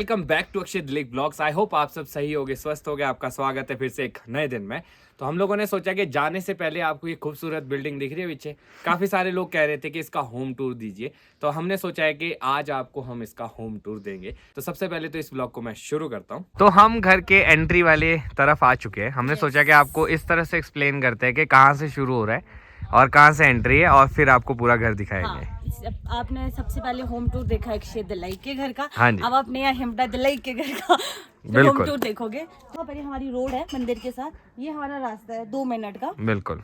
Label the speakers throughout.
Speaker 1: Welcome back to Akshay Dilip blogs. I hope आप सब सही होगे, स्वस्थ होगे। आपका स्वागत है फिर से एक नए दिन में। तो हम लोगों ने सोचा कि जाने से पहले आपको ये खूबसूरत बिल्डिंग दिख रही है पीछे, काफ़ी सारे लोग कह रहे थे कि इसका होम टूर दीजिए, तो हमने सोचा है कि आज आपको हम इसका होम टूर देंगे। तो सबसे पहले तो इस ब्लॉग को मैं शुरू करता हूँ। तो हम घर के एंट्री वाले तरफ आ चुके हैं। हमने सोचा कि आपको इस तरह से एक्सप्लेन करते हैं कि कहाँ से शुरू हो रहा है और कहाँ से एंट्री है, और फिर आपको पूरा घर दिखाएंगे।
Speaker 2: आपने सबसे पहले होम टूर देखा अक्षय दिलाई के घर का।
Speaker 1: हाँ जी।
Speaker 2: अब आपने यहाँ हिमड़ा दिलाई के घर का होम टूर देखोगे। वहाँ पर हमारी रोड है मंदिर के साथ, ये हमारा रास्ता है 2 मिनट का।
Speaker 1: बिल्कुल।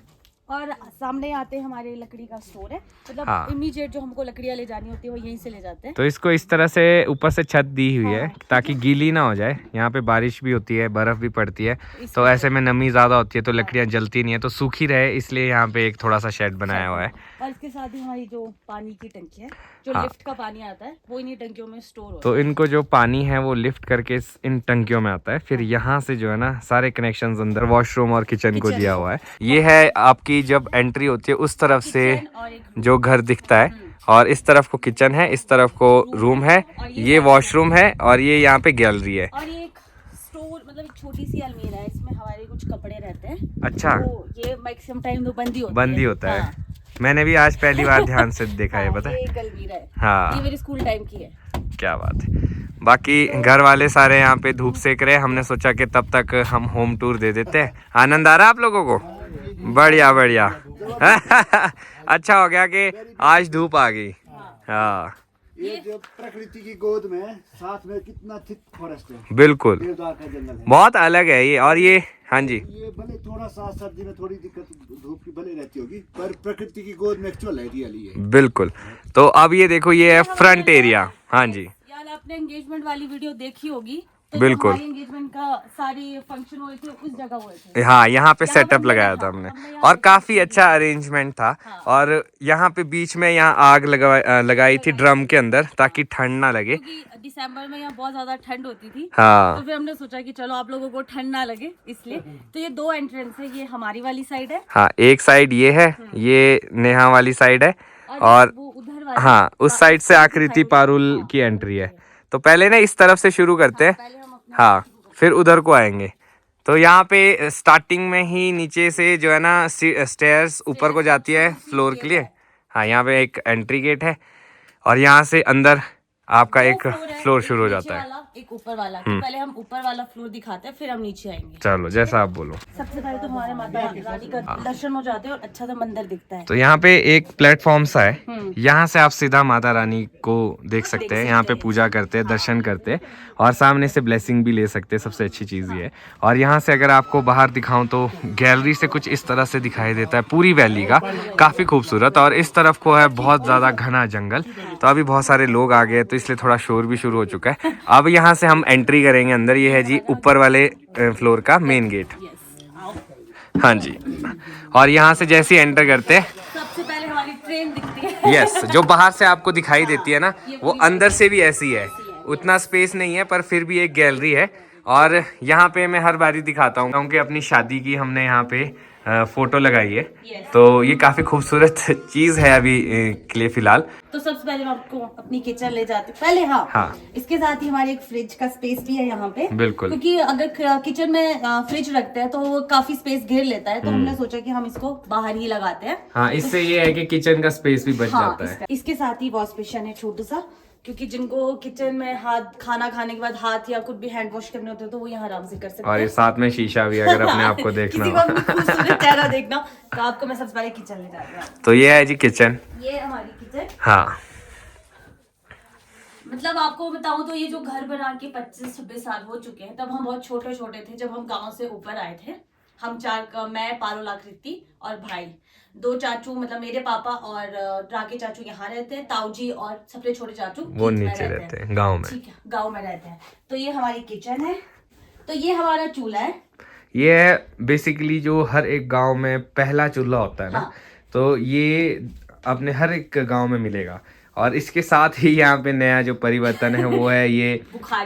Speaker 2: और सामने आते हैं हमारे लकड़ी का स्टोर है, मतलब
Speaker 1: हाँ।
Speaker 2: इमीडिएट जो हमको लकड़ियाँ ले जानी होती है वो यहीं से ले जाते हैं।
Speaker 1: तो इसको इस तरह से ऊपर से छत दी हुई है ताकि गीली ना हो जाए। यहाँ पे बारिश भी होती है, बर्फ भी पड़ती है, तो ऐसे में नमी ज़्यादा होती है तो लकड़ियाँ जलती नहीं है, तो सूखी रहे इसलिए यहाँ पे एक थोड़ा सा शेड बनाया हुआ है।
Speaker 2: और इसके साथ ही हमारी जो पानी की टंकी है, जो लिफ्ट का पानी आता है वो इन्हीं टंकियों में स्टोर होता है।
Speaker 1: तो इनको जो पानी है वो लिफ्ट करके इन टंकियों में आता है, फिर यहाँ से जो है ना सारे कनेक्शंस अंदर वॉशरूम और किचन को दिया हुआ है। ये है आपकी जब एंट्री होती है उस तरफ से जो घर दिखता है, और इस तरफ को किचन है, इस तरफ को रूम है, ये वॉशरूम है, और ये यहाँ पे गैलरी है।
Speaker 2: और ये एक स्टोर, मतलब एक छोटी सी अलमीरा है, इसमें हमारे कुछ कपड़े रहते हैं।
Speaker 1: अच्छा।
Speaker 2: तो ये मैक्सिमम टाइम तो
Speaker 1: बंद ही होता है। मैंने भी आज पहली बार ध्यान से देखा है, पता है।
Speaker 2: ये एक अलमीरा है।
Speaker 1: हाँ,
Speaker 2: ये मेरे स्कूल टाइम की है।
Speaker 1: क्या बात है। बाकी घर वाले सारे यहाँ पे धूप सेक रहे हैं, हमने सोचा कि तब तक हम होम टूर दे देते हैं। आनंद आ रहा है आप लोगों को? बढ़िया बढ़िया। अच्छा हो गया कि आज धूप आ गई। हाँ,
Speaker 3: ये जो प्रकृति की गोद में साथ में कितना थिक फॉरेस्ट है,
Speaker 1: बिल्कुल
Speaker 3: देवदार का जंगल है,
Speaker 1: बहुत अलग है ये। और ये हाँ जी,
Speaker 3: ये भले थोड़ा सा सर्दी में थोड़ी दिक्कत धूप की भले रहती होगी, पर प्रकृति की गोद में एक्चुअल है, रियल है।
Speaker 1: बिल्कुल। तो अब ये देखो, ये है फ्रंट एरिया। हाँ जी,
Speaker 2: यार आपने एंगेजमेंट वाली वीडियो देखी होगी, तो
Speaker 1: बिल्कुल।
Speaker 2: एंगेजमेंट का सारे फंक्शन हुए थे उस जगह हुए थे।
Speaker 1: हाँ, यहाँ पे
Speaker 2: यहाँ
Speaker 1: सेटअप
Speaker 2: पर
Speaker 1: लगाया
Speaker 2: हाँ,
Speaker 1: था हमने,
Speaker 2: हमने यहाँ
Speaker 1: और
Speaker 2: पे
Speaker 1: काफी अच्छा अरेंजमेंट था।
Speaker 2: हाँ।
Speaker 1: और यहाँ पे बीच में यहाँ आग लगाई थी ड्रम के अंदर ताकि ठंड ना लगे।
Speaker 2: क्योंकि दिसंबर में यहाँ बहुत ज्यादा ठंड होती थी।
Speaker 1: हाँ,
Speaker 2: तो फिर हमने सोचा कि चलो आप लोगों को ठंड ना लगे, इसलिए। तो ये 2 एंट्रेंस है, ये हमारी वाली साइड है
Speaker 1: हाँ, एक साइड ये है, ये नेहा वाली साइड है, और
Speaker 2: वो उधर वाली
Speaker 1: हाँ उस साइड से आकृति पारुल की एंट्री है। तो पहले ना इस तरफ से शुरू करते हैं।
Speaker 2: पहले हम अपने
Speaker 1: हाँ, फिर उधर को आएंगे। तो यहाँ पे स्टार्टिंग में ही नीचे से जो है ना स्टेयर्स ऊपर को जाती है फ्लोर के लिए। हाँ, यहाँ पे एक एंट्री गेट है, और यहाँ से अंदर आपका एक फ्लोर शुरू हो जाता है।
Speaker 2: एक ऊपर वाला। तो पहले हम ऊपर वाला फ्लोर दिखाते हैं, फिर हम नीचे आएंगे।
Speaker 1: चलो, जैसा आप बोलो।
Speaker 2: सबसे पहले तो हमारे माता रानी का दर्शन हो जाते हैं और अच्छा सा मंदिर दिखता है।
Speaker 1: तो यहाँ पे एक प्लेटफॉर्म सा है, यहाँ से आप सीधा माता रानी को देख सकते हैं। यहाँ पे पूजा करते हैं, दर्शन करते हैं, और सामने से ब्लेसिंग भी ले सकते हैं। सबसे अच्छी चीज़ ये है। और यहाँ से अगर आपको बाहर दिखाऊं तो गैलरी से कुछ इस तरह से दिखाई देता है पूरी वैली का, काफ़ी खूबसूरत। और इस तरफ को है बहुत ज़्यादा घना जंगल। तो अभी बहुत सारे लोग आ गए तो इसलिए थोड़ा शोर भी शुरू हो चुका है। अब यहाँ से हम एंट्री करेंगे अंदर। ये है जी ऊपर वाले फ्लोर का मेन गेट। हाँ जी, और यहाँ से जैसे ही एंटर करते हैं,
Speaker 2: सबसे पहले हमारी ट्रेन दिखती है।
Speaker 1: यस, जो बाहर से आपको दिखाई देती है ना, वो अंदर से भी ऐसी है। उतना स्पेस नहीं है, पर फिर भी एक गैलरी है। और यहाँ पे मैं हर बारी दिखाता हूँ क्योंकि अपनी शादी की हमने यहाँ पे फोटो लगाई है। तो ये काफी खूबसूरत चीज है अभी के लिए फिलहाल।
Speaker 2: तो सबसे पहले हम आपको अपनी किचन ले जाते हैं पहले। हाँ, इसके साथ ही हमारे एक फ्रिज का स्पेस भी है यहाँ पे।
Speaker 1: बिल्कुल।
Speaker 2: क्योंकि अगर किचन में फ्रिज रखते हैं तो वो काफी स्पेस घेर लेता है, तो हमने सोचा कि हम इसको बाहर ही लगाते हैं।
Speaker 1: हाँ, इससे ये है कि किचन का स्पेस भी बच जाता है।
Speaker 2: इसके साथ ही वॉश बेसिन है छोटा सा, क्योंकि जिनको किचन में खाना खाने के बाद हाथ या कुछ भी हैंड वॉश करने होते हैं तो वो यहाँ आराम से कर सकते हैं।
Speaker 1: और ये साथ में शीशा भी, अगर अपने आप को देखना
Speaker 2: किसी को अपनी खूबसूरत चेहरा देखना, तो आपको मैं सबसे पहले किचन ले जाती हूँ।
Speaker 1: तो ये है जी किचन।
Speaker 2: ये हमारी किचन।
Speaker 1: हाँ,
Speaker 2: मतलब आपको बताऊं तो ये जो घर बना के 25-26 साल हो चुके हैं, तब हम बहुत छोटे छोटे थे जब हम गांव से ऊपर आए थे। हम मैं, पारुल, आकृति और भाई, 2 चाचू, मतलब मेरे पापा और राके चाचू यहाँ रहते हैं, ताऊ जी और सबसे छोटे चाचू
Speaker 1: वो नीचे रहते हैं गाँव में।
Speaker 2: ठीक है, गाँव में रहते हैं। तो ये हमारी किचन है। तो ये हमारा चूल्हा है।
Speaker 1: ये है बेसिकली जो हर एक गांव में पहला चूल्हा होता है ना।
Speaker 2: हाँ।
Speaker 1: तो ये अपने हर एक गांव में मिलेगा। और इसके साथ ही यहाँ पे नया जो परिवर्तन है वो है ये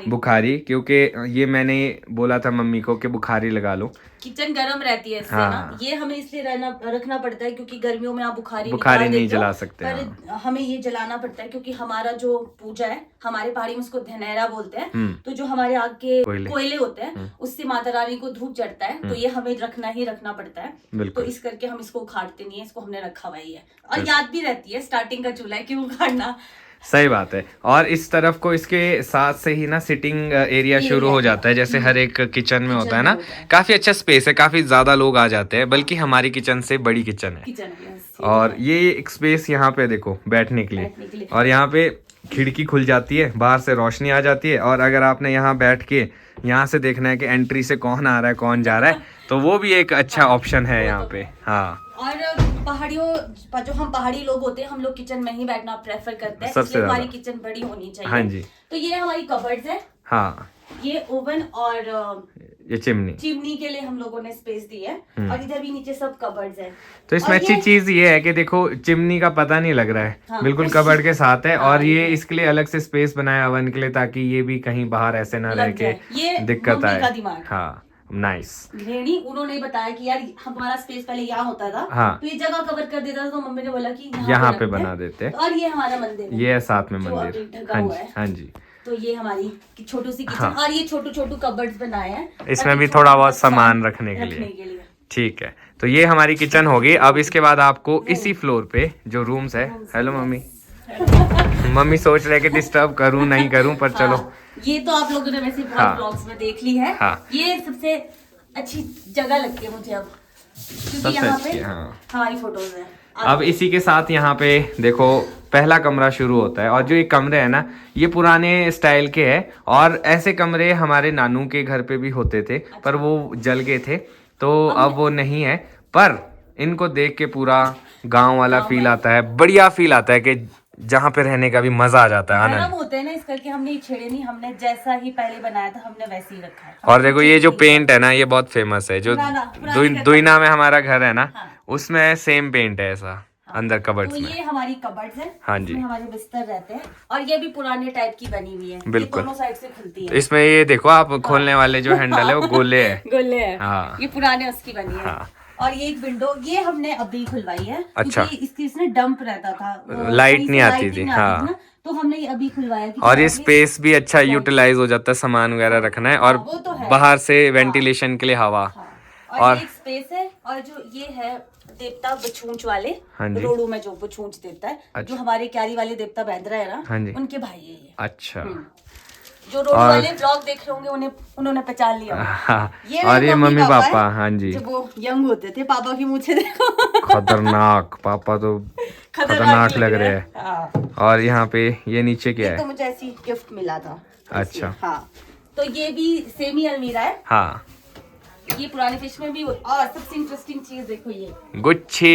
Speaker 1: बुखारी, क्योंकि ये मैंने बोला था मम्मी को कि बुखारी लगा लो,
Speaker 2: किचन गर्म रहती है इससे
Speaker 1: हाँ।
Speaker 2: ना, ये हमें इसलिए रखना पड़ता है क्योंकि गर्मियों में आप बुखारी
Speaker 1: नहीं जला सकते,
Speaker 2: पर हमें ये जलाना पड़ता है क्योंकि हमारा जो पूजा है, हमारे पहाड़ी में उसको धनेरा बोलते हैं, तो जो हमारे आग के कोयले होते हैं उससे माता रानी को धूप चढ़ता है, तो ये हमें रखना पड़ता है, तो इस करके हम इसको उखाड़ते नहीं है, इसको हमने रखा हुआ ही है। और याद भी रहती है स्टार्टिंग का चूल्हा है क्यों उखाड़ना।
Speaker 1: सही बात है। और इस तरफ को इसके साथ से ही ना सिटिंग एरिया शुरू हो जाता है, जैसे हर एक किचन में होता है ना, काफी अच्छा स्पेस है, काफी ज्यादा लोग आ जाते हैं, बल्कि हमारी किचन से बड़ी किचन है। और ये एक स्पेस यहाँ पे देखो बैठने के लिए, और यहाँ पे खिड़की खुल जाती है, बाहर से रोशनी आ जाती है, और अगर आपने यहाँ बैठ के यहाँ से देखना है कि एंट्री से कौन आ रहा है कौन जा रहा है, तो वो भी एक अच्छा ऑप्शन है यहाँ पे। हाँ,
Speaker 2: और पहाड़ियों जो हम पहाड़ी लोग होते हैं, हम लोग किचन में ही बैठना प्रेफर करते हैं, इसलिए हमारी किचन बड़ी होनी चाहिए।
Speaker 1: हाँ जी।
Speaker 2: तो ये हमारी कबर्ड्स है,
Speaker 1: हाँ,
Speaker 2: ये ओवन और
Speaker 1: ये चिमनी
Speaker 2: के लिए हम लोगों ने स्पेस दी है, और इधर भी नीचे सब कबर्ड्स है।
Speaker 1: तो इसमें अच्छी चीज ये है कि देखो चिमनी का पता नहीं लग रहा है, हाँ, बिल्कुल कबर्ड के साथ है। और ये इसके लिए अलग से स्पेस बनाया ओवन के लिए, ताकि ये भी कहीं बाहर ऐसे ना रह के दिक्कत आए। हाँ, नाइस।
Speaker 2: गृहिणी उन्होंने बताया कि यार हमारा स्पेस पहले यहाँ होता था,
Speaker 1: हाँ,
Speaker 2: तो ये जगह कवर कर देता था, तो मम्मी ने बोला कि
Speaker 1: यहाँ पे बना देते।
Speaker 2: और ये हमारा मंदिर है,
Speaker 1: ये है साथ में मंदिर। हाँ जी।
Speaker 2: तो ये हमारी छोटी सी किचन, और ये छोटू कबर्ड्स बनाए हैं,
Speaker 1: इसमें भी थोड़ा बहुत सामान रखने के लिए। ठीक है, तो ये हमारी किचन होगी। अब इसके बाद आपको इसी फ्लोर पे जो रूम्स है, हेलो मम्मी मम्मी सोच रहे कि डिस्टर्ब करूं नहीं करूं, पर चलो।
Speaker 2: ये तो आप लोगों ने वैसे बहुत ब्लॉग्स में देख ली है। ये सबसे अच्छी जगह लगती है मुझे अब, क्योंकि यहाँ पे हमारी फोटोज है।
Speaker 1: अब इसी के साथ यहाँ पे देखो पहला कमरा शुरू होता है, और जो ये कमरे है ना, ये पुराने स्टाइल के हैं, और ऐसे कमरे हमारे नानू के घर पे भी होते थे, पर वो जल गए थे, तो अब वो नहीं है। पर इनको देख के पूरा गांव वाला फील आता है, बढ़िया फील आता है कि जहाँ पे रहने का भी मजा आ जाता है, आनंद
Speaker 2: होते हैं ना, इस करके हमने छेड़े नहीं, हमने जैसा ही पहले बनाया था हमने वैसे ही रखा है।
Speaker 1: और देखो ये जो पेंट है ना, ये बहुत फेमस है, जो दुईना में हमारा घर है ना, उसमें सेम पेंट है ऐसा अंदर कबर्ड्स में।
Speaker 2: ये हमारी कबर्ड्स है,
Speaker 1: हाँ जी,
Speaker 2: हमारे बिस्तर रहते हैं, और ये भी पुराने टाइप की बनी हुई है,
Speaker 1: बिल्कुल,
Speaker 2: दोनों साइड से खुलती है।
Speaker 1: इसमें ये देखो आप खोलने वाले जो हैंडल है वो गोले है,
Speaker 2: हाँ, ये पुराने उसकी बनी है। और ये एक विंडो ये हमने अभी खुलवाई है।
Speaker 1: अच्छा,
Speaker 2: इसकी इसमें डंप रहता था,
Speaker 1: लाइट नहीं आती थी, हाँ,
Speaker 2: तो हमने ये अभी खुलवाया।
Speaker 1: और ये स्पेस भी अच्छा यूटिलाइज हो जाता है, सामान वगैरह रखना है, और बाहर से वेंटिलेशन के लिए हवा,
Speaker 2: और एक स्पेस है। और जो ये है देवता बछूंच वाले, रोडू में जो बछूंच देवता है, जो हमारे क्यारी वाले देवता बैंद्रा है ना, उनके भाई है ये।
Speaker 1: अच्छा,
Speaker 2: जो रोड वाले ब्लॉग देख रहे होंगे उन्होंने पहचान लिया।
Speaker 1: ये और ये मम्मी पापा, हाँ जी,
Speaker 2: जब वो यंग होते थे। पापा की मूंछें देखो,
Speaker 1: खतरनाक, पापा तो खतरनाक लग रहे हैं। और यहाँ पे ये नीचे क्या है?
Speaker 2: तो मुझे ऐसी गिफ्ट मिला था।
Speaker 1: अच्छा,
Speaker 2: हाँ, तो ये भी सेम ही अलमीरा है।
Speaker 1: हाँ,
Speaker 2: ये पुराने फिश में भी। और सबसे इंटरेस्टिंग चीज देखो, ये
Speaker 1: गुच्छी।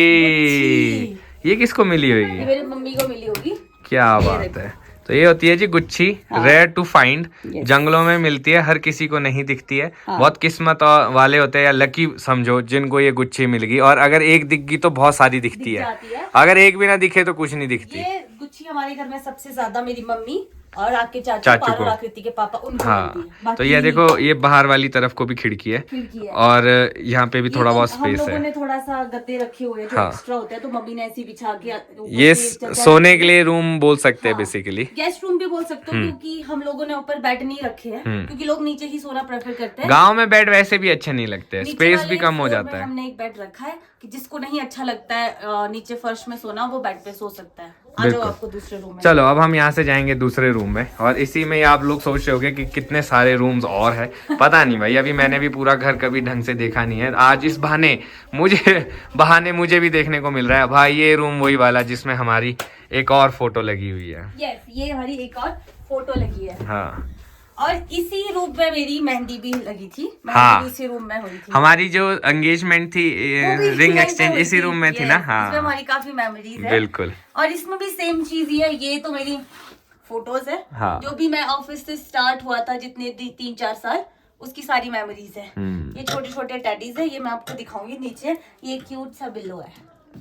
Speaker 1: ये किसको मिली होगी?
Speaker 2: ये मेरी मम्मी को मिली होगी।
Speaker 1: क्या बात है। तो ये होती है जी गुच्छी, रेयर टू फाइंड, जंगलों में मिलती है, हर किसी को नहीं दिखती है, बहुत किस्मत वाले होते हैं या लकी समझो जिनको ये गुच्छी मिल गई। और अगर एक दिख गई तो बहुत सारी दिखती है, अगर एक भी ना दिखे तो कुछ नहीं दिखती।
Speaker 2: ये गुच्छी हमारे घर में सबसे ज्यादा मेरी मम्मी और आपके चाचू को, आकृति के पापा, उनको
Speaker 1: हाँ। तो ये देखो, ये बाहर वाली तरफ को भी खिड़की है, और यहाँ पे भी थोड़ा बहुत स्पेस है।
Speaker 2: हम लोगों ने थोड़ा सा गद्दे रखे हुए हैं जो एक्स्ट्रा होते हैं, तो मम्मी ने ऐसी बिछा के,
Speaker 1: ये सोने के लिए रूम बोल सकते हैं, बेसिकली
Speaker 2: गेस्ट रूम भी बोल सकते हो, क्योंकि हम लोगों ने ऊपर बेड नहीं रखे हैं, क्योंकि लोग नीचे ही सोना प्रेफर करते हैं।
Speaker 1: गाँव में बेड वैसे भी अच्छे नहीं लगते, स्पेस भी कम हो जाता है।
Speaker 2: हमने एक बेड रखा है कि जिसको नहीं अच्छा लगता है नीचे फर्श में सोना, वो बेड पे सो सकता है। आपको दूसरे रूम में।
Speaker 1: चलो अब हम यहाँ से जाएंगे दूसरे रूम में, और इसी में आप लोग सोच रहे होंगे कि कितने सारे रूम्स और है। पता नहीं भाई, अभी मैंने भी पूरा घर कभी ढंग से देखा नहीं है। आज इस बहाने मुझे भी देखने को मिल रहा है। भाई ये रूम वही वाला जिसमें हमारी एक और फोटो लगी हुई है।
Speaker 2: यस, ये हमारी एक और फोटो लगी है।
Speaker 1: हाँ,
Speaker 2: और इसी रूम में मेरी मेहंदी भी लगी थी।
Speaker 1: हाँ,
Speaker 2: इसी रूम में हुई थी।
Speaker 1: हमारी जो एंगेजमेंट थी, रिंग एक्सचेंज इसी रूम में थी ना। हाँ,
Speaker 2: इसमें हमारी काफी मेमोरीज है।
Speaker 1: बिल्कुल।
Speaker 2: और इसमें भी सेम चीज ही है, ये तो मेरी फोटोज है। हाँ। जो भी मैं ऑफिस से स्टार्ट हुआ था, जितने 3-4 साल, उसकी सारी मेमोरीज है। ये छोटे छोटे टैडीज है, ये मैं आपको दिखाऊंगी नीचे। ये क्यूट सा बिल्लो है।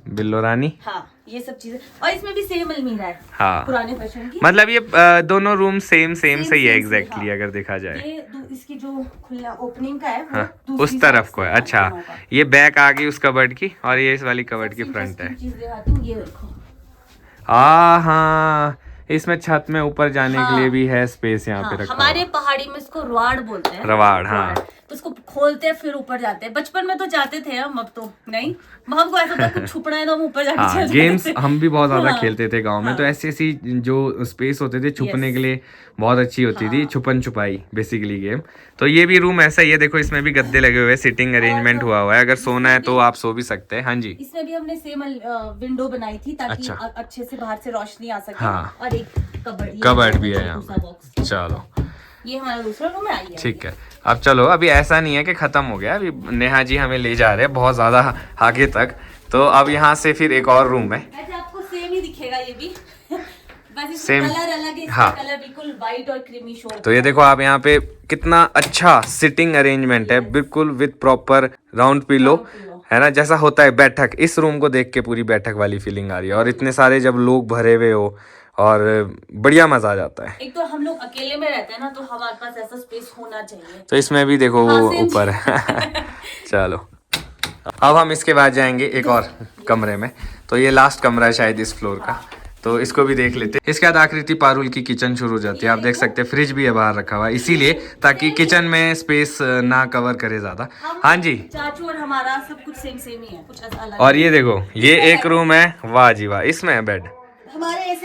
Speaker 1: बिल्लो रानी।
Speaker 2: हाँ ये सब चीजें, और इसमें भी सेम अलमीरा है
Speaker 1: हाँ
Speaker 2: पुराने फैशन की।
Speaker 1: मतलब ये दोनों रूम सेम से ही है एग्जैक्टली,
Speaker 2: हाँ।
Speaker 1: अगर देखा जाए।
Speaker 2: ये इसकी जो खुला ओपनिंग का है वो
Speaker 1: हाँ
Speaker 2: दूसरी
Speaker 1: उस तरफ
Speaker 2: side
Speaker 1: को
Speaker 2: से
Speaker 1: है। अच्छा
Speaker 2: दोनों का।
Speaker 1: ये बैक आ गई उस कबर्ड की, और ये इस वाली कबर्ड की
Speaker 2: सबसे
Speaker 1: फ्रंट है।
Speaker 2: interesting चीज दिखाती हूँ, ये देखो।
Speaker 1: हाँ इसमें छत में ऊपर जाने के लिए भी है स्पेस यहाँ पे
Speaker 2: हाँ,
Speaker 1: रखा
Speaker 2: हमारे
Speaker 1: हुआ।
Speaker 2: पहाड़ी में इसको रवाड़ बोलते हैं।
Speaker 1: रवाड़, हाँ।
Speaker 2: तो उसको खोलते हैं फिर ऊपर जाते हैं। बचपन में तो जाते थे हम, अब तो नहीं। हमको ऐसा था कुछ छुपना है तो हम ऊपर जाके
Speaker 1: हाँ
Speaker 2: चले
Speaker 1: गेम्स
Speaker 2: जाते थे।
Speaker 1: हम भी बहुत ज्यादा
Speaker 2: हाँ,
Speaker 1: खेलते थे गांव में।
Speaker 2: हाँ।
Speaker 1: तो ऐसी ऐसी जो स्पेस होते थे छुपने के लिए बहुत अच्छी होती थी,
Speaker 2: हाँ।
Speaker 1: छुपन छुपाई बेसिकली गेम। तो ये भी रूम ऐसा ही है, देखो इसमें भी गद्दे लगे हुए हैं, सिटिंग अरेंजमेंट हुआ हुआ है। अगर सोना है तो आप सो भी सकते हैं। हाँ जी
Speaker 2: इसमें भी हमने सेम विंडो बनाई थी ताकि
Speaker 1: अच्छा।
Speaker 2: अच्छे से बाहर से रोशनी आ सके।
Speaker 1: हाँ।
Speaker 2: और एक
Speaker 1: कबर्ड भी है यहाँ
Speaker 2: दूसरा
Speaker 1: पे।
Speaker 2: बॉक्स।
Speaker 1: चलो
Speaker 2: ये हमारा दूसरा रूम है। आइए
Speaker 1: ठीक है। अब चलो, अभी ऐसा नहीं है कि खत्म हो गया, अभी नेहा जी हमें ले जा रहे हैं बहुत ज्यादा आगे तक। तो अब यहाँ से फिर एक और रूम है।
Speaker 2: वैसे आपको सेम ही दिखेगा ये भी। वैसे
Speaker 1: Same।
Speaker 2: कलर अलग है,
Speaker 1: हाँ।
Speaker 2: कलर बिल्कुल व्हाइट और क्रीमी शो।
Speaker 1: तो ये देखो आप यहाँ पे कितना अच्छा सिटिंग अरेंजमेंट है, बिल्कुल विद प्रॉपर राउंड पिलो है ना, जैसा होता है बैठक। इस रूम को देख के पूरी बैठक वाली फीलिंग आ रही है, और इतने सारे जब लोग भरे हुए हो और बढ़िया मजा आ जाता है।
Speaker 2: एक तो हम लोग अकेले में रहते हैं ना, तो हमारे पास ऐसा स्पेस होना चाहिए।
Speaker 1: तो इसमें भी देखो
Speaker 2: हाँ,
Speaker 1: वो
Speaker 2: same
Speaker 1: ऊपर है। चलो अब हम इसके बाद जाएंगे एक और कमरे में। तो ये लास्ट कमरा है शायद इस फ्लोर का, तो इसको भी देख लेते हैं। इसके बाद आकृति पारुल की किचन शुरू हो जाती है। आप देख सकते हैं फ्रिज भी है बाहर रखा हुआ है, इसीलिए ताकि किचन में स्पेस ना कवर करे ज्यादा। हाँ जी
Speaker 2: चाचू और हमारा सब कुछ सेम सेम ही है, कुछ ऐसा अलग
Speaker 1: और ये देखो ये एक रूम है, वाह जी वाह, इसमें है बेड।
Speaker 2: हमारे ऐसे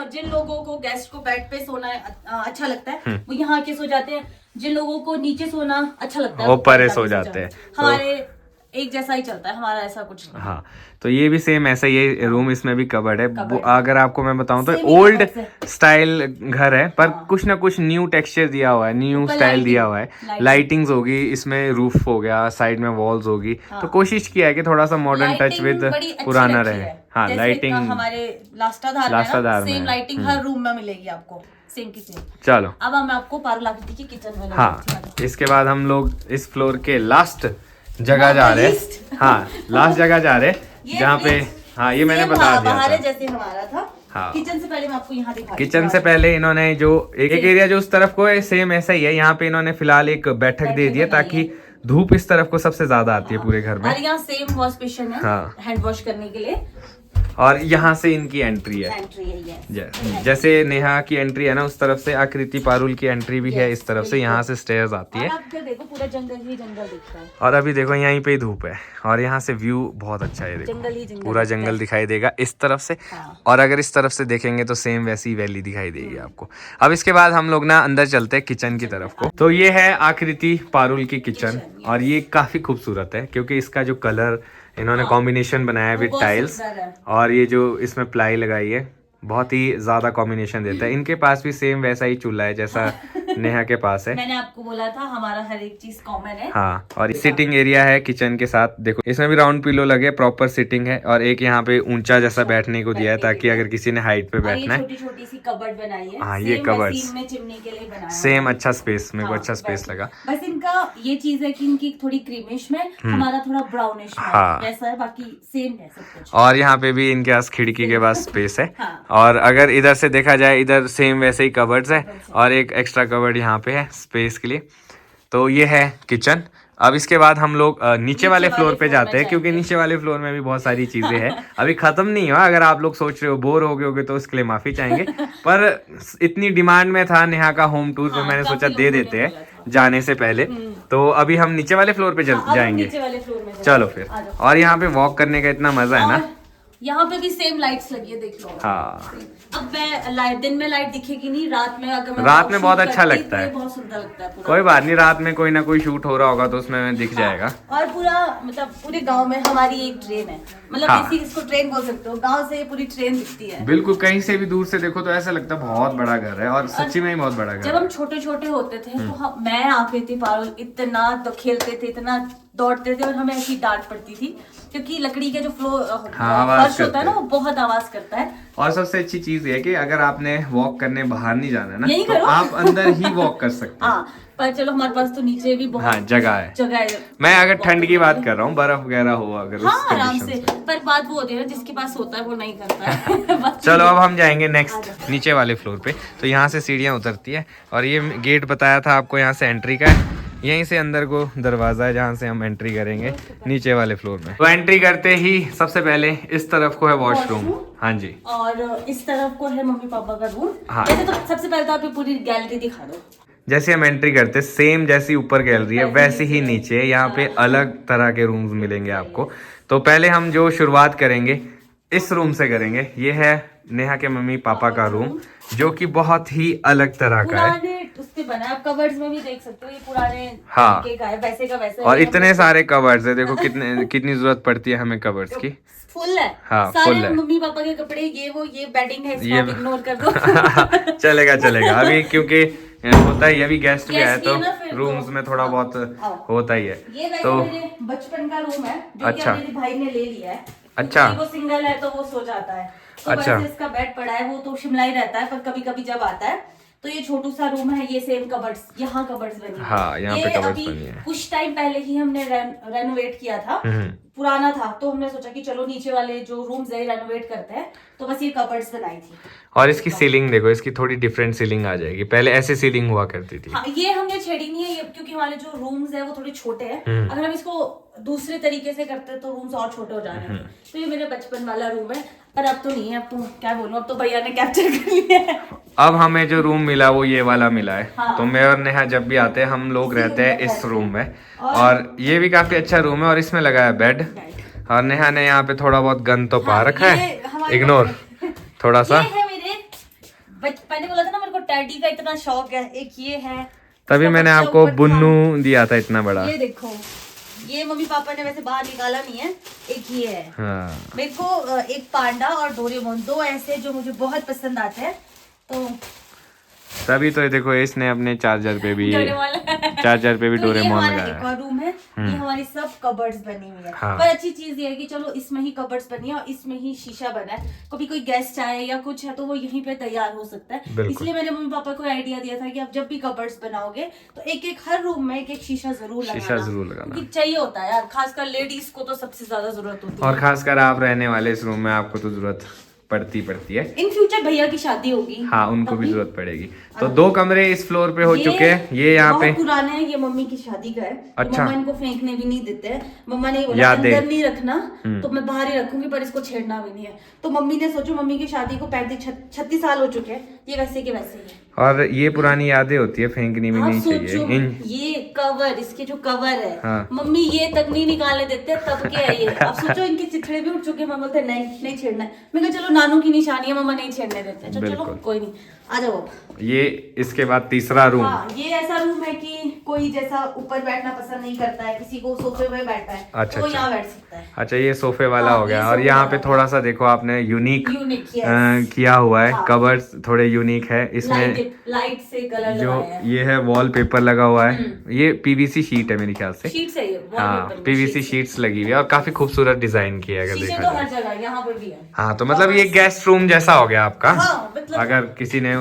Speaker 2: जिन लोगों को गेस्ट को बेड पे सोना अच्छा लगता है वो यहाँ के सो जाते हैं। जिन लोगों को नीचे सोना अच्छा लगता है
Speaker 1: वो परे
Speaker 2: जाके
Speaker 1: सो जाते हैं।
Speaker 2: हमारे एक जैसा ही चलता है, हमारा ऐसा कुछ नहीं।
Speaker 1: हाँ तो ये भी सेम ऐसा ही है रूम, इसमें भी कबर्ड है।
Speaker 2: कबर्ड
Speaker 1: अगर आपको मैं बताऊं तो
Speaker 2: Same ही
Speaker 1: ओल्ड
Speaker 2: कबर्ड है।
Speaker 1: स्टाइल घर है, पर कुछ ना कुछ न्यू टेक्सचर दिया हुआ है, न्यू
Speaker 2: ऊपर
Speaker 1: स्टाइल
Speaker 2: lighting,
Speaker 1: दिया हुआ है। लाइटिंग्स होगी इसमें, रूफ हो गया, साइड में वॉल्स होगी। तो कोशिश किया है कि थोड़ा सा मॉडर्न टच विद
Speaker 2: बड़ी अच्छी
Speaker 1: पुराना
Speaker 2: लगती
Speaker 1: रहे।
Speaker 2: है।
Speaker 1: हाँ
Speaker 2: जैसे
Speaker 1: लाइटिंग
Speaker 2: हमारे लास्टाधार
Speaker 1: लास्टाधार
Speaker 2: में
Speaker 1: में
Speaker 2: सेम
Speaker 1: है।
Speaker 2: लाइटिंग हर रूम में मिलेगी आपको, सेम की सेम।
Speaker 1: चलो
Speaker 2: अब हम आपको पारुल आकृति की किचन में ले
Speaker 1: हाँ
Speaker 2: जाते हैं।
Speaker 1: इसके बाद हम लोग इस फ्लोर के लास्ट जगह जा रहे हैं। हाँ लास्ट जगह जा रहे हैं जहाँ पे, हाँ ये मैंने बता दिया
Speaker 2: बाहर है
Speaker 1: था।
Speaker 2: जैसे हमारा था।
Speaker 1: हाँ।
Speaker 2: किचन से पहले मैं आपको यहाँ दिखा
Speaker 1: किचन से पहले इन्होंने जो एक एरिया जो उस तरफ को है सेम ऐसा ही है, यहाँ पे इन्होंने फिलहाल एक बैठक दे दी है ताकि धूप इस तरफ को सबसे ज्यादा आती है पूरे घर में।
Speaker 2: और यहाँ सेम वॉश बेसिन है,
Speaker 1: हाँ।
Speaker 2: हैंड वॉश करने के लिए।
Speaker 1: और यहाँ से इनकी एंट्री है।
Speaker 2: एंट्री है ये।
Speaker 1: जैसे नेहा की एंट्री है ना उस तरफ से आकृति पारुल की एंट्री भी है इस तरफ से, यहाँ से स्टेयर्स आती है।
Speaker 2: और आप इधर देखो पूरा जंगल ही जंगल दिखता है।
Speaker 1: और अभी देखो यहीं पे ही धूप है और यहाँ से व्यू बहुत अच्छा है, देखो
Speaker 2: जंगल ही जंगल
Speaker 1: पूरा
Speaker 2: दिखता
Speaker 1: जंगल दिखाई देगा इस तरफ से।
Speaker 2: हाँ।
Speaker 1: और अगर इस तरफ से देखेंगे तो सेम वैसी वैली दिखाई देगी आपको। अब इसके बाद हम लोग ना अंदर चलते हैं किचन की तरफ को। तो ये है आकृति पारुल की किचन, और ये काफी खूबसूरत है क्योंकि इसका जो कलर इन्होंने कॉम्बिनेशन बनाया है विद
Speaker 2: बहुत
Speaker 1: टाइल्स,
Speaker 2: सुंदर है।
Speaker 1: और ये जो इसमें प्लाई लगाई है बहुत ही ज्यादा कॉम्बिनेशन देता है। इनके पास भी सेम वैसा ही चूल्हा है जैसा नेहा के पास है।
Speaker 2: मैंने आपको बोला था हमारा हर एक चीज कॉमन है।
Speaker 1: हाँ और सिटिंग एरिया है किचन के साथ, देखो इसमें भी राउंड पिलो लगे, प्रॉपर सिटिंग है, और एक यहाँ पे ऊंचा जैसा बैठने को दिया है ताकि अगर किसी ने हाइट पे
Speaker 2: और ये
Speaker 1: बैठना है।
Speaker 2: छोटी छोटी सी कबर्ड बनाई है।
Speaker 1: हाँ, ये
Speaker 2: Same
Speaker 1: cupboards।
Speaker 2: वैसी में चिमनी के लिए बनाया
Speaker 1: सेम
Speaker 2: है।
Speaker 1: अच्छा स्पेस, मेरे को
Speaker 2: हाँ,
Speaker 1: अच्छा स्पेस
Speaker 2: वैसे।
Speaker 1: लगा।
Speaker 2: बस इनका ये चीज है कि इनकी थोड़ी क्रीमिश में, हमारा थोड़ा ब्राउनिश में
Speaker 1: हाँ।
Speaker 2: वैसा है, बाकी सेम है सब कुछ।
Speaker 1: और यहाँ पे भी इनके पास खिड़की के पास स्पेस है।
Speaker 2: हाँ।
Speaker 1: और अगर इधर से देखा जाए इधर सेम वैसे ही कबर्ड्स है, और एक एक्स्ट्रा कबर्ड यहाँ पे है स्पेस के लिए। तो ये है किचन। अब इसके बाद हम लोग नीचे वाले फ्लोर पे जाते हैं क्योंकि नीचे वाले फ्लोर में भी बहुत सारी चीजें हैं, अभी खत्म नहीं हुआ। अगर आप लोग सोच रहे हो बोर हो गए होगे तो उसके लिए माफी चाहेंगे, पर इतनी डिमांड में था नेहा का होम टूर, तो मैंने सोचा दे देते हैं जाने से पहले। तो अभी हम नीचे वाले फ्लोर पे जाएंगे।
Speaker 2: नीचे वाले फ्लोर में
Speaker 1: चलो फिर। और यहाँ पे वॉक करने का इतना मजा है ना।
Speaker 2: यहाँ पे भी सेम लाइट्स लगी है, देख लो।
Speaker 1: हाँ
Speaker 2: अब मैं दिन में लाइट दिखेगी नहीं, रात में अगर मैं
Speaker 1: रात में
Speaker 2: shoot
Speaker 1: बहुत अच्छा
Speaker 2: करती,
Speaker 1: लगता
Speaker 2: तो ये
Speaker 1: है।
Speaker 2: बहुत सुंदर लगता है पूरा।
Speaker 1: कोई बात नहीं, रात में कोई ना कोई शूट हो रहा होगा तो उसमें दिख जाएगा।
Speaker 2: और पूरा मतलब पूरे गांव में हमारी एक ट्रेन है, मतलब
Speaker 1: हाँ।
Speaker 2: बेसिक इसको ट्रेन बोल सकते हो। गांव से पूरी ट्रेन दिखती है।
Speaker 1: बिल्कुल, कहीं से भी दूर से देखो तो ऐसा लगता है बहुत बड़ा घर है, और सच्ची में ही बहुत बड़ा घर
Speaker 2: जब
Speaker 1: है।
Speaker 2: हम छोटे छोटे होते थे तो मैं आकृति पारुल इतना तो खेलते थे, इतना दौड़ते थे और हमें ऐसी डांट पड़ती थी क्योंकि लकड़ी के जो
Speaker 1: आवाज
Speaker 2: फर्श होता है ना
Speaker 1: करते
Speaker 2: वो बहुत आवाज करता है।
Speaker 1: और सबसे अच्छी चीज ये है कि अगर आपने वॉक करने बाहर नहीं जाना है ना
Speaker 2: यही
Speaker 1: तो
Speaker 2: करो।
Speaker 1: आप अंदर ही वॉक कर सकते हैं।
Speaker 2: हाँ पर चलो हमारे पास तो नीचे भी बहुत
Speaker 1: हाँ जगह है।
Speaker 2: जगह है।
Speaker 1: मैं अगर ठंड की बात कर रहा हूँ, बर्फ वगैरह हो अगर उस
Speaker 2: हाँ आराम
Speaker 1: कंडीशन
Speaker 2: से, पर बात वो होती है ना जिसके पास होता है वो नहीं करता है। बस
Speaker 1: चलो अब हम जाएंगे नेक्स्ट नीचे वाले फ्लोर पे। तो यहाँ से सीढ़ियाँ उतरती है और ये गेट बताया था आपको, यहाँ से एंट्री का है। यहीं से अंदर को दरवाजा है जहाँ से हम एंट्री करेंगे नीचे वाले फ्लोर में। तो एंट्री करते ही सबसे पहले इस तरफ को है वॉशरूम। हाँ जी।
Speaker 2: और इस तरफ को है मम्मी पापा का रूम।
Speaker 1: हाँ।
Speaker 2: वैसे तो सबसे पहले तो आप ये पूरी गैलरी दिखा दो।
Speaker 1: जैसे हम एंट्री करते सेम जैसी ऊपर गैलरी है वैसे ही नीचे यहाँ पे अलग तरह के रूम्स मिलेंगे आपको। तो पहले हम जो शुरुआत करेंगे इस रूम से करेंगे। ये है नेहा के मम्मी पापा का रूम जो कि बहुत ही अलग तरह का है।
Speaker 2: पुराने उससे बना है, आप कवर्ड्स में भी देख सकते हो ये पुराने
Speaker 1: हाँ।
Speaker 2: तरीके का है, वैसे का वैसा
Speaker 1: और
Speaker 2: है।
Speaker 1: इतने सारे कवर्ड्स है, देखो कितनी जरूरत पड़ती है हमें कवर्ड्स की।
Speaker 2: फुल है।
Speaker 1: हाँ,
Speaker 2: सारे
Speaker 1: फुल है।
Speaker 2: मम्मी पापा के कपड़े ये वो ये बेडिंग है,
Speaker 1: ये
Speaker 2: इसको इग्नोर कर दो।
Speaker 1: चलेगा अभी क्योंकि होता ही अभी गेस्ट भी आए
Speaker 2: Guest भी है ना
Speaker 1: तो
Speaker 2: फिर
Speaker 1: रूम्स
Speaker 2: तो।
Speaker 1: में थोड़ा बहुत
Speaker 2: हाँ।
Speaker 1: होता ही है।
Speaker 2: ये वैसे
Speaker 1: तो
Speaker 2: मेरे बचपन का रूम है जो
Speaker 1: अच्छा।
Speaker 2: कि मेरे भाई ने ले लिया है।
Speaker 1: अच्छा।
Speaker 2: क्योंकि वो सिंगल है तो वो सो जाता है। तो
Speaker 1: अच्छा।
Speaker 2: वैसे इसका बेड पड़ा है, वो तो शिमला ही रहता है पर कभी कभी जब आता है तो ये छोटू सा रूम है। ये सेम कबर्ड्स, यहाँ कबर्ड्स बनी है।
Speaker 1: हाँ, यहाँ पे
Speaker 2: ये
Speaker 1: कबर्ड्स
Speaker 2: अभी
Speaker 1: बनी है।
Speaker 2: कुछ टाइम पहले ही हमने रेनोवेट किया था। पुराना था तो हमने सोचा कि चलो नीचे वाले जो रूम्स है रेनोवेट करते हैं, तो बस ये कबर्ड्स बनाई थी।
Speaker 1: और इसकी सीलिंग देखो, इसकी थोड़ी डिफरेंट सीलिंग आ जाएगी। पहले ऐसे सीलिंग हुआ करती थी।
Speaker 2: हाँ ये हमने छेड़ी नहीं है ये, क्योंकि हमारे जो रूम्स है वो थोड़े छोटे हैं। अगर हम इसको दूसरे तरीके से करते हैं तो रूम्स और छोटे हो जाने हैं। तो ये मेरे बचपन वाला रूम है, पर अब तो नहीं है। अब तो क्या बोलूं, अब तो भैया ने कैप्चर कर लिया है।
Speaker 1: अब हमें जो रूम मिला वो ये वाला मिला है।
Speaker 2: हाँ।
Speaker 1: तो मैं और नेहा जब भी आते हैं हम लोग रहते हैं इस रूम में। और ये भी काफी अच्छा रूम है और इसमें लगा है बेड। और नेहा ने यहाँ पे थोड़ा बहुत गन तो पा रखा है, इग्नोर थोड़ा सा।
Speaker 2: ये है मेरे मैंने बोला था ना मेरे को टैडी का इतना शौक है। एक ये है,
Speaker 1: तभी
Speaker 2: इसका
Speaker 1: मैंने
Speaker 2: बच्चा
Speaker 1: आपको
Speaker 2: ऊपर था।
Speaker 1: बुन्नू दिया था इतना बड़ा।
Speaker 2: ये देखो, ये मम्मी पापा ने वैसे बाहर निकाला नहीं है। एक ये है।
Speaker 1: हाँ।
Speaker 2: मेरे को एक पांडा और डोरेमोन, दो ऐसे जो मुझे बहुत पसंद आते हैं। तो
Speaker 1: तभी तो ये देखो इसने अपने चार्जर पे भी
Speaker 2: तो ये
Speaker 1: डोरेमोन
Speaker 2: हमारा
Speaker 1: लगाया
Speaker 2: एक
Speaker 1: है।
Speaker 2: और रूम है। ये हमारी सब कबर्ड्स बनी हुई है।
Speaker 1: हाँ।
Speaker 2: पर अच्छी चीज ये है कि चलो इसमें ही कबर्ड्स बनी है और इसमें ही शीशा बना है। कभी कोई गेस्ट आए या कुछ है तो वो यहीं पे तैयार हो सकता है।
Speaker 1: बिल्कुल।
Speaker 2: इसलिए मैंने मम्मी पापा को आइडिया दिया था कि आप जब भी कबर्ड्स बनाओगे तो एक एक हर रूम में एक एक शीशा जरूर लगाना। क्योंकि चाहिए होता है यार, खासकर लेडीज को तो सबसे ज्यादा जरूरत होती है।
Speaker 1: और खासकर आप रहने वाले इस रूम में आपको तो जरूरत पड़ती है।
Speaker 2: इन फ्यूचर भैया की शादी होगी।
Speaker 1: हाँ उनको भी
Speaker 2: तभी।
Speaker 1: जरूरत पड़ेगी। तो 2 कमरे इस फ्लोर पे हो चुके हैं। ये यहाँ पे
Speaker 2: बहुत पुराने हैं, ये मम्मी की शादी का है।
Speaker 1: अच्छा।
Speaker 2: मम्मा इनको फेंकने भी नहीं देते हैं। मम्मा ने बोला
Speaker 1: यादें।
Speaker 2: अंदर नहीं रखना तो मैं बाहर ही रखूंगी, पर इसको छेड़ना भी नहीं है। तो मम्मी ने सोचो, मम्मी की शादी को 36 साल हो चुके हैं, ये वैसे के वैसे ही है।
Speaker 1: और ये पुरानी यादें होती है, फेंकनी भी
Speaker 2: आप
Speaker 1: नहीं
Speaker 2: सोचो,
Speaker 1: चाहिए। इन
Speaker 2: ये कवर, इसके जो कवर है
Speaker 1: हाँ।
Speaker 2: मम्मी ये तक नहीं निकालने देते, तब के है ये। आप सोचो इनके चिथड़े भी उठ चुके हैं। मैं बोलते नहीं छेड़ना है। मैं कहा चलो नानू की निशानी है, मम्मा नहीं छेड़ने देते। चलो
Speaker 1: बिल्कुल।
Speaker 2: कोई नहीं, आ जाओ।
Speaker 1: ये इसके बाद तीसरा रूम।
Speaker 2: हाँ, ये ऐसा रूम है कि कोई जैसा ऊपर बैठना पसंद नहीं करता है, किसी को सोफे पे बैठना है
Speaker 1: अच्छा,
Speaker 2: तो
Speaker 1: अच्छा।
Speaker 2: यहाँ बैठ सकता है।
Speaker 1: अच्छा ये सोफे वाला
Speaker 2: हाँ,
Speaker 1: हो गया।
Speaker 2: ये
Speaker 1: और
Speaker 2: सोफे
Speaker 1: यहाँ
Speaker 2: वाला
Speaker 1: पे थोड़ा सा देखो आपने यूनिक
Speaker 2: यूनिक
Speaker 1: किया हुआ है।
Speaker 2: हाँ।
Speaker 1: कवर्स थोड़े यूनिक है इसमें।
Speaker 2: लाइट से कलर
Speaker 1: जो
Speaker 2: लगाया है।
Speaker 1: ये है वॉल पेपर लगा हुआ है। ये पीवीसी शीट है मेरे ख्याल से।
Speaker 2: शीट से ही
Speaker 1: हाँ
Speaker 2: wallpaper में
Speaker 1: पीवीसी
Speaker 2: sheet से।
Speaker 1: शीट्स लगी हुई है और काफी खूबसूरत डिजाइन की है अगर
Speaker 2: शीशे
Speaker 1: देखा
Speaker 2: तो
Speaker 1: जाए।
Speaker 2: हर जगह, यहाँ पर भी है।
Speaker 1: हाँ तो मतलब ये गेस्ट रूम जैसा हो गया आपका।
Speaker 2: हाँ, मतलब
Speaker 1: अगर किसी ने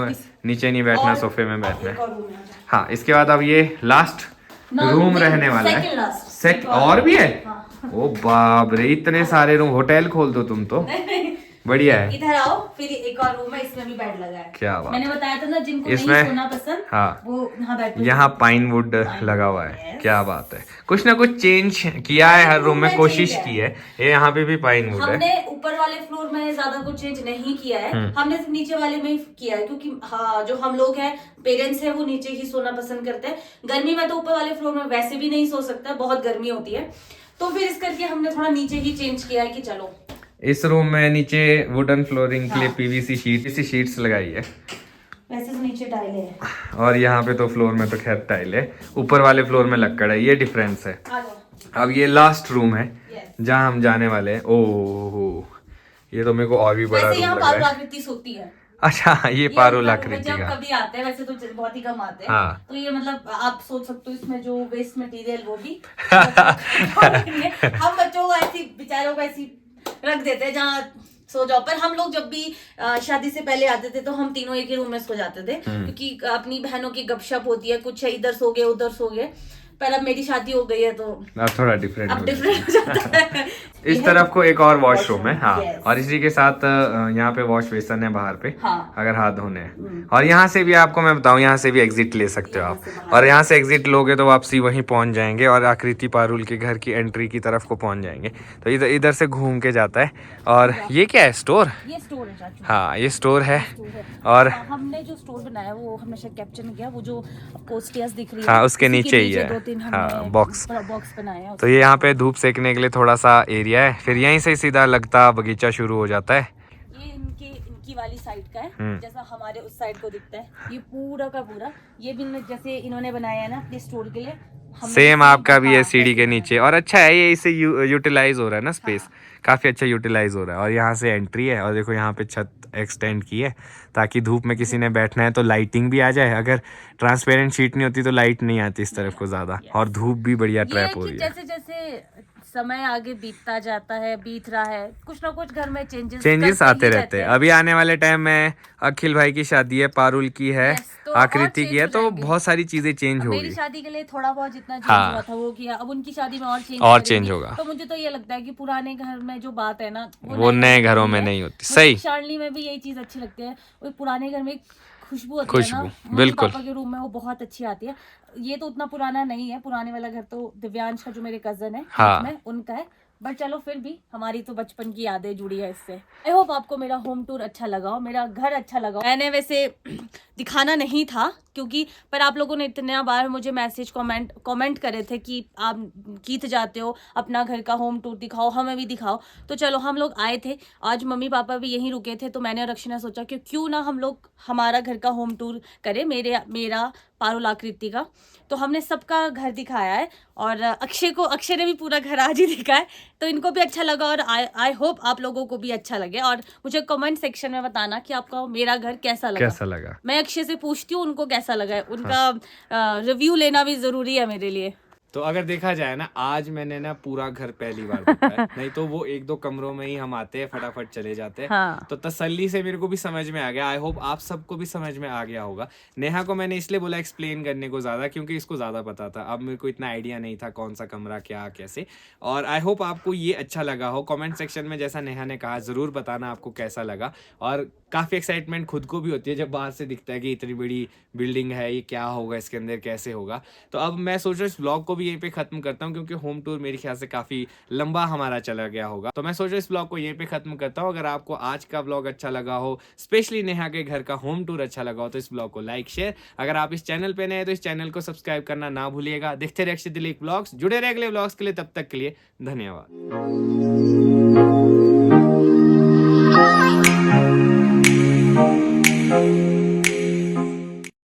Speaker 1: नीचे नहीं बैठना,
Speaker 2: और
Speaker 1: सोफे में बैठना
Speaker 2: एक
Speaker 1: है।
Speaker 2: और room है।
Speaker 1: हाँ इसके बाद अब ये लास्ट रूम रहने वाला है।
Speaker 2: second last।
Speaker 1: सेट और भी है।
Speaker 2: हाँ।
Speaker 1: ओ बाप रे, इतने सारे रूम, होटल खोल दो तुम तो। बढ़िया है।
Speaker 2: इधर आओ, फिर एक और रूम है, इसमें भी बेड लगा है।
Speaker 1: क्या बात।
Speaker 2: मैंने बताया था ना जिनको
Speaker 1: इसमें-
Speaker 2: नहीं सोना पसंद,
Speaker 1: हाँ।
Speaker 2: वो यहाँ बैठ
Speaker 1: यहाँ पाइन वुड लगा हुआ है।
Speaker 2: Yes।
Speaker 1: क्या बात है, कुछ ना कुछ चेंज किया है हर रूम में,
Speaker 2: में
Speaker 1: कोशिश
Speaker 2: change
Speaker 1: की है। ये यहाँ पे भी पाइन वुड है।
Speaker 2: हमने ऊपर वाले फ्लोर में ज्यादा कुछ चेंज नहीं किया है। हमने सिर्फ नीचे वाले में ही किया है, क्योंकि हाँ जो हम लोग हैं, पेरेंट्स हैं, वो नीचे ही सोना पसंद करते हैं। गर्मी में तो ऊपर वाले फ्लोर में वैसे भी नहीं सो सकता, बहुत गर्मी होती है। तो फिर इस करके हमने थोड़ा नीचे ही चेंज किया है कि चलो।
Speaker 1: इस रूम में नीचे वुडन फ्लोरिंग के लिए
Speaker 2: हाँ।
Speaker 1: पीवीसी शीट्स लगाई है।
Speaker 2: वैसे तो नीचे टाइल है
Speaker 1: और यहाँ पे तो फ्लोर में तो खैर टाइल है, ऊपर वाले फ्लोर में लक्कड़ है, ये डिफरेंस है।
Speaker 2: आ जाओ।
Speaker 1: अब ये लास्ट रूम है
Speaker 2: Yes।
Speaker 1: जहाँ हम जाने वाले हैं। ओह ये तो मेरे को और भी बड़ा
Speaker 2: वैसे
Speaker 1: रूम
Speaker 2: यहाँ
Speaker 1: लग रहा
Speaker 2: पारो
Speaker 1: है।
Speaker 2: आकृति सोती है।
Speaker 1: अच्छा ये
Speaker 2: ये
Speaker 1: पारुल
Speaker 2: मतलब
Speaker 1: आकृति
Speaker 2: जब
Speaker 1: का।
Speaker 2: कभी आते हैं, वैसे तो बहुत ही कम आते हैं।
Speaker 1: हाँ।
Speaker 2: तो ये मतलब आप सोच सकते हो इसमें जो वेस्ट मटेरियल वो भी हम बच्चों को ऐसी बेचारों को ऐसी रख देते हैं जहाँ सो जाओ। पर हम लोग जब भी शादी से पहले आते थे तो हम तीनों एक ही रूम में सो जाते थे, क्योंकि अपनी बहनों की गपशप होती है, कुछ इधर सो गए उधर सो गए। पर अब मेरी शादी हो गई है तो
Speaker 1: अब थोड़ा डिफरेंट
Speaker 2: अब डिफरेंट हो जाता है।
Speaker 1: इस तरफ को एक और वॉशरूम है। हाँ
Speaker 2: Yes.
Speaker 1: और इसी के साथ यहाँ पे वॉश बेसन है बाहर पे,
Speaker 2: हाँ।
Speaker 1: अगर हाथ धोने हैं। और यहाँ से भी आपको मैं बताऊँ, यहाँ से भी एग्जिट ले सकते हो आप, और यहाँ से एग्जिट लोगे तो वापसी वहीं पहुँच जाएंगे और आकृति पारुल के घर की एंट्री की तरफ को पहुँच जाएंगे। तो इधर इधर से घूम के जाता है। और ये क्या है, स्टोर?
Speaker 2: ये स्टोर है चाचू।
Speaker 1: हाँ ये स्टोर है।
Speaker 2: और
Speaker 1: और
Speaker 2: हमने जो स्टोर बनाया वो हमने शायद कैप्चर नहीं किया, वो जो आपको स्टेयर्स दिख रही है,
Speaker 1: हाँ उसके
Speaker 2: उसी के
Speaker 1: नीचे ही है।
Speaker 2: 2-3
Speaker 1: हाँ
Speaker 2: हमने
Speaker 1: बॉक्स।
Speaker 2: बॉक्स बनाए हैं।
Speaker 1: तो ये यहाँ पे धूप सेकने के लिए थोड़ा सा एरिया है, फिर यहीं से सीधा लगता बगीचा शुरू हो जाता है।
Speaker 2: ये इनकी वाली साइड का है, जैसा हमारे उस साइड को दिखता है। ये पूरा का पूरा ये भी जैसे इन्होंने बनाया है ना अपने स्टोर के लिए,
Speaker 1: सेम आपका भी है सीढ़ी के नीचे। और अच्छा है ये, इससे यूटिलाइज हो रहा है ना स्पेस, काफी अच्छा यूटिलाइज हो रहा है। और यहाँ से एंट्री है, और देखो यहाँ पे छत एक्सटेंड की है ताकि धूप में किसी ने बैठना है तो लाइटिंग भी आ जाए। अगर ट्रांसपेरेंट शीट नहीं होती तो लाइट नहीं आती इस तरफ को ज्यादा, और धूप भी बढ़िया ट्रैप हो रही है।
Speaker 2: जैसे जैसे समय आगे बीतता जाता है, बीत रहा है, कुछ ना कुछ घर में
Speaker 1: चेंजेस आते रहते हैं। अभी आने वाले टाइम में अखिल भाई की शादी है, पारुल की है,
Speaker 2: तो
Speaker 1: आकृति की है, तो बहुत सारी चीजें चेंज होगी।
Speaker 2: मेरी शादी के लिए थोड़ा बहुत जितना चेंज
Speaker 1: हाँ।
Speaker 2: हुआ था वो किया, अब उनकी शादी में और
Speaker 1: चेंज होगा।
Speaker 2: तो मुझे तो ये लगता है कि पुराने घर में जो बात है ना
Speaker 1: वो नए घरों में नहीं होती। सही।
Speaker 2: शालिनी में भी यही चीज अच्छी लगती है, वो पुराने घर में एक खुशबू होती है ना,
Speaker 1: बिल्कुल।
Speaker 2: पापा के रूम में वो बहुत अच्छी आती है। ये तो उतना पुराना नहीं है, पुराने वाला घर तो दिव्यांश का जो मेरे कजन है
Speaker 1: हाँ।
Speaker 2: उनका है, बट चलो फिर भी हमारी तो बचपन की यादें जुड़ी है इससे। आई होप आपको मेरा होम टूर अच्छा लगा हो, मेरा घर अच्छा लगा हो। मैंने वैसे दिखाना नहीं था क्योंकि, पर आप लोगों ने इतना बार मुझे मैसेज कमेंट करे थे कि आप गीत जाते हो, अपना घर का होम टूर दिखाओ, हमें भी दिखाओ। तो चलो हम लोग आए थे, आज मम्मी पापा भी यहीं रुके थे, तो मैंने और अक्षय ने सोचा कि क्यों ना हम लोग हमारा घर का होम टूर करें, मेरा पारुल आकृति का। तो हमने सबका घर दिखाया है, और अक्षय ने भी पूरा घर आज ही दिखा है, तो इनको भी अच्छा लगा, और आई होप आप लोगों को भी अच्छा लगे। और मुझे कमेंट सेक्शन में बताना कि आपका मेरा घर कैसा लगा। मैं अक्षय से पूछती हूँ उनको कैसा लगा है, उनका रिव्यू लेना भी जरूरी है मेरे लिए।
Speaker 1: तो अगर देखा जाए ना, आज मैंने ना पूरा घर पहली बार देखा है। नहीं तो वो 1-2 कमरों में ही हम आते हैं, फटाफट चले जाते हैं।
Speaker 2: हाँ।
Speaker 1: तो तसल्ली से मेरे को भी समझ में आ गया। आई होप आप सबको भी समझ में आ गया होगा। नेहा को मैंने इसलिए बोला एक्सप्लेन करने को ज्यादा, क्योंकि इसको ज्यादा पता था। अब मेरे को इतना आइडिया नहीं था कौन सा कमरा क्या कैसे। और आई होप आपको ये अच्छा लगा हो। कमेंट सेक्शन में जैसा नेहा ने कहा जरूर बताना आपको कैसा लगा। और काफी एक्साइटमेंट खुद को भी होती है जब बाहर से दिखता है कि इतनी बड़ी बिल्डिंग है, ये क्या होगा, इसके अंदर कैसे होगा। तो अब मैं सोच रहा हूँ इस ब्लॉग को भी यहीं पे खत्म करता हूँ, क्योंकि होम टूर मेरे ख्याल से काफी लंबा हमारा चला गया होगा। तो मैं सोच रहा हूँ इस ब्लॉग को यहीं पे खत्म करता हूँ। अगर आपको आज का ब्लॉग अच्छा लगा हो, स्पेशली नेहा के घर का होम टूर अच्छा लगा हो, तो इस ब्लॉग को लाइक शेयर। अगर आप इस चैनल पे नए हैं तो इस चैनल को सब्सक्राइब करना ना भूलिएगा। देखते रहिए अक्षय दिलीप ब्लॉग्स, जुड़े रहे अगले ब्लॉग्स के लिए। तब तक के लिए धन्यवाद।